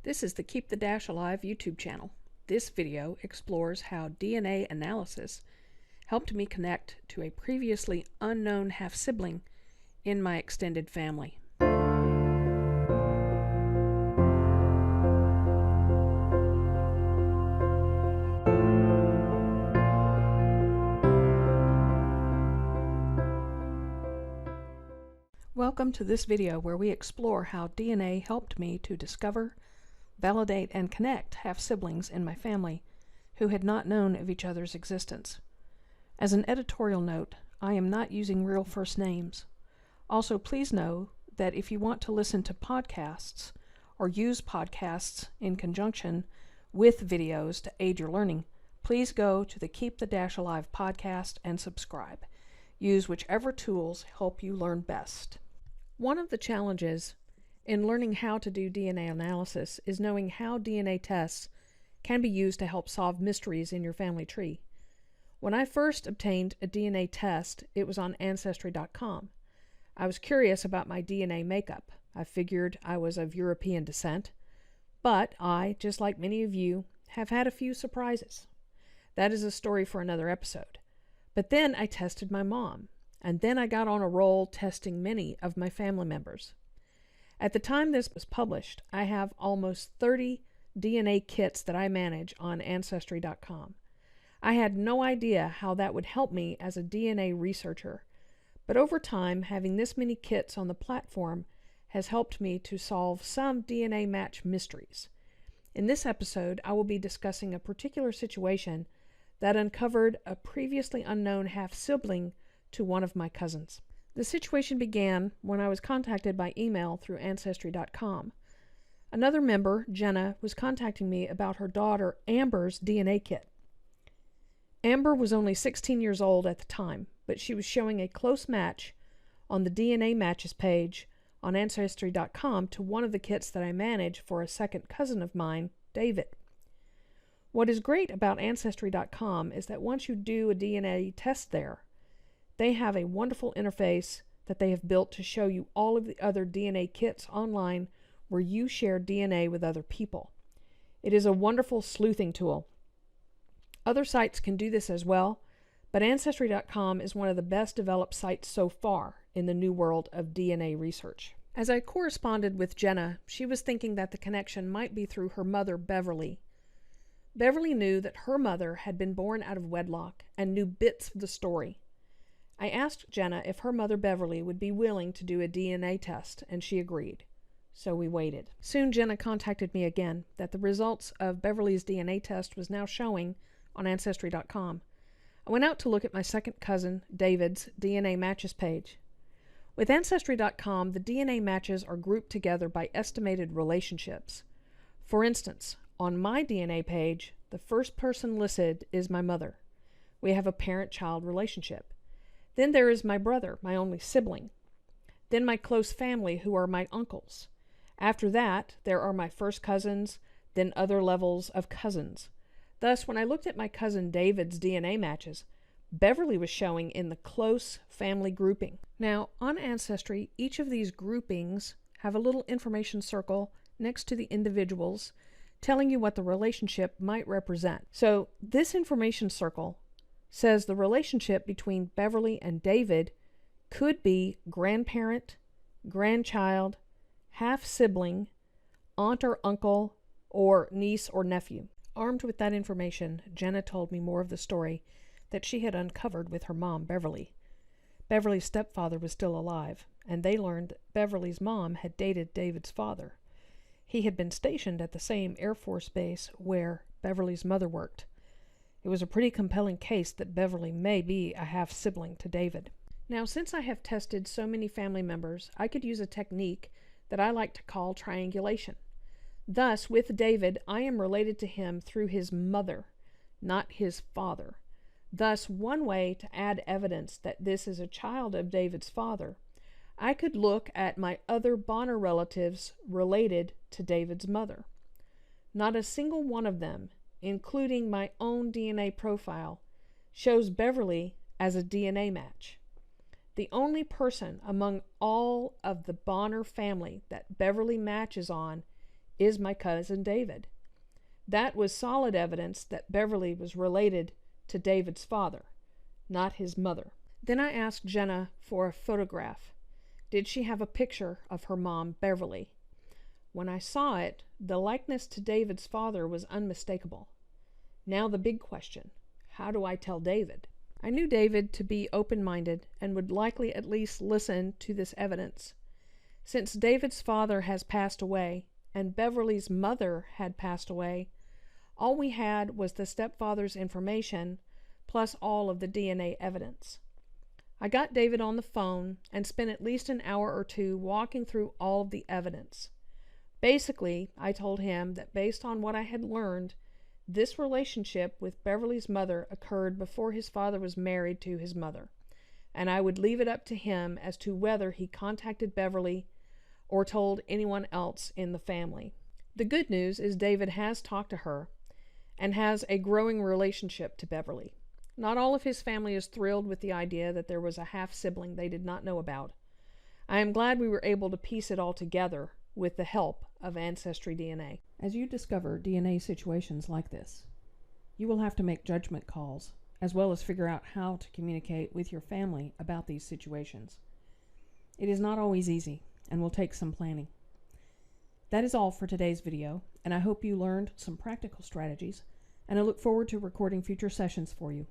This is the Keep the Dash Alive YouTube channel. This video explores how DNA analysis helped me connect to a previously unknown half-sibling in my extended family. Welcome to this video where we explore how DNA helped me to discover, validate, and connect half-siblings in my family who had not known of each other's existence. As an editorial note, I am not using real first names. Also, please know that if you want to listen to podcasts or use podcasts in conjunction with videos to aid your learning, please go to the Keep the Dash Alive podcast and subscribe. Use whichever tools help you learn best. One of the challenges in learning how to do DNA analysis is knowing how DNA tests can be used to help solve mysteries in your family tree. When I first obtained a DNA test, it was on Ancestry.com. I was curious about my DNA makeup. I figured I was of European descent, but I, just like many of you, have had a few surprises. That is a story for another episode. But then I tested my mom, and then I got on a roll testing many of my family members. At the time this was published, I have almost 30 DNA kits that I manage on Ancestry.com. I had no idea how that would help me as a DNA researcher, but over time, having this many kits on the platform has helped me to solve some DNA match mysteries. In this episode, I will be discussing a particular situation that uncovered a previously unknown half-sibling to one of my cousins. The situation began when I was contacted by email through Ancestry.com. Another member, Jenna, was contacting me about her daughter Amber's DNA kit. Amber was only 16 years old at the time, but she was showing a close match on the DNA matches page on Ancestry.com to one of the kits that I manage for a second cousin of mine, David. What is great about Ancestry.com is that once you do a DNA test there, they have a wonderful interface that they have built to show you all of the other DNA kits online where you share DNA with other people. It is a wonderful sleuthing tool. Other sites can do this as well, but Ancestry.com is one of the best developed sites so far in the new world of DNA research. As I corresponded with Jenna, she was thinking that the connection might be through her mother, Beverly. Beverly knew that her mother had been born out of wedlock and knew bits of the story. I asked Jenna if her mother Beverly would be willing to do a DNA test, and she agreed. So we waited. Soon Jenna contacted me again that the results of Beverly's DNA test was now showing on Ancestry.com. I went out to look at my second cousin, David's, DNA matches page. With Ancestry.com, the DNA matches are grouped together by estimated relationships. For instance, on my DNA page, the first person listed is my mother. We have a parent-child relationship. Then there is my brother, my only sibling. Then my close family, who are my uncles. After that, there are my first cousins, then other levels of cousins. Thus, when I looked at my cousin David's DNA matches, Beverly was showing in the close family grouping. Now, on Ancestry, each of these groupings have a little information circle next to the individuals telling you what the relationship might represent. So, this information circle says the relationship between Beverly and David could be grandparent, grandchild, half-sibling, aunt or uncle, or niece or nephew. Armed with that information, Jenna told me more of the story that she had uncovered with her mom, Beverly. Beverly's stepfather was still alive, and they learned that Beverly's mom had dated David's father. He had been stationed at the same Air Force base where Beverly's mother worked. It was a pretty compelling case that Beverly may be a half-sibling to David. Now, since I have tested so many family members, I could use a technique that I like to call triangulation. Thus, with David, I am related to him through his mother, not his father. Thus, one way to add evidence that this is a child of David's father, I could look at my other Bonner relatives related to David's mother. Not a single one of them, including my own DNA profile, shows Beverly as a DNA match. The only person among all of the Bonner family that Beverly matches on is my cousin David. That was solid evidence that Beverly was related to David's father, not his mother. Then I asked Jenna for a photograph. Did she have a picture of her mom, Beverly? When I saw it, the likeness to David's father was unmistakable. Now the big question, how do I tell David? I knew David to be open-minded and would likely at least listen to this evidence. Since David's father has passed away and Beverly's mother had passed away, all we had was the stepfather's information plus all of the DNA evidence. I got David on the phone and spent at least an hour or two walking through all of the evidence. Basically, I told him that based on what I had learned, this relationship with Beverly's mother occurred before his father was married to his mother, and I would leave it up to him as to whether he contacted Beverly or told anyone else in the family. The good news is David has talked to her and has a growing relationship to Beverly. Not all of his family is thrilled with the idea that there was a half-sibling they did not know about. I am glad we were able to piece it all together with the help of Ancestry DNA. As you discover DNA situations like this, you will have to make judgment calls, as well as figure out how to communicate with your family about these situations. It is not always easy, and will take some planning. That is all for today's video, and I hope you learned some practical strategies, and I look forward to recording future sessions for you.